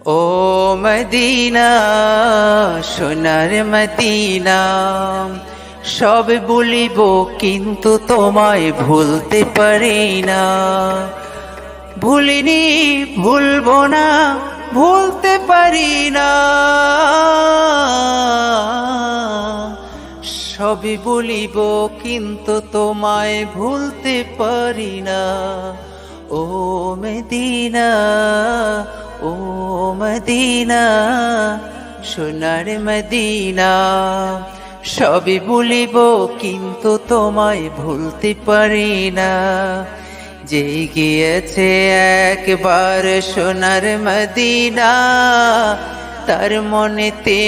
ও Medina, সোনার Medina, সব বলিব কিন্তু তোমায় ভুলতে পারি না। ভুলিনি, ভুলবো না, ভুলতে পারি না। সবই বলিব কিন্তু তোমায় ভুলতে পারি না। ও মদিনা, ও মদিনা, সোনার মদিনা, সবই বলিব কিন্তু তোমায় ভুলতে পারি না। যে গিয়েছে একবার সোনার মদিনা, তার মনেতে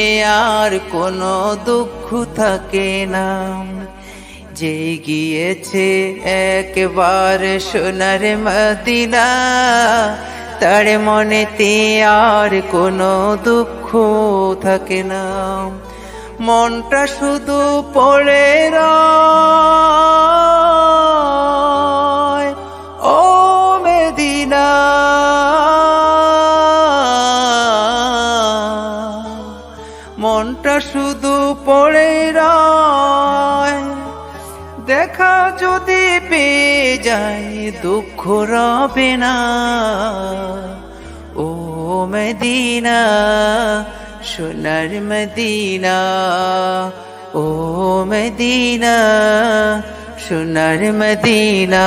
আর কোনো দুঃখ থাকে না। যে গিয়েছে একবার সোনার মদিনা, তার মনেতে আর কোনো দুঃখ থাকে না। মনটা শুধু পড়ে রয় ও মদিনা, মনটা শুধু পড়ে রয়। দেখা যদি পেয়ে যায় দুঃখ রবে না। ও মদিনা, সোনার মদিনা, ও মদিনা, সোনার মদিনা,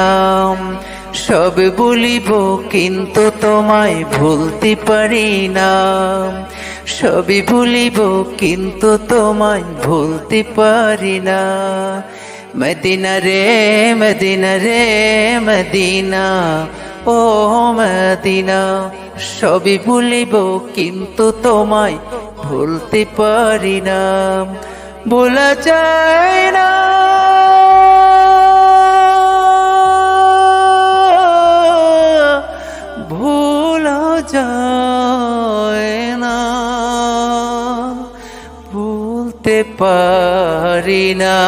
সব বলিব কিন্তু তোমায় ভুলতে পারি না। সবই ভুলিব কিন্তু তোমায় ভুলতে পারি না। মদিনা রে, মদিনা রে, মদিনা, ও মদিনা, সবই ভুলিব কিন্তু তোমায় ভুলতে পারি না। ভোলা যায় না, ভোলা যায় না, ভুলতে পারি না।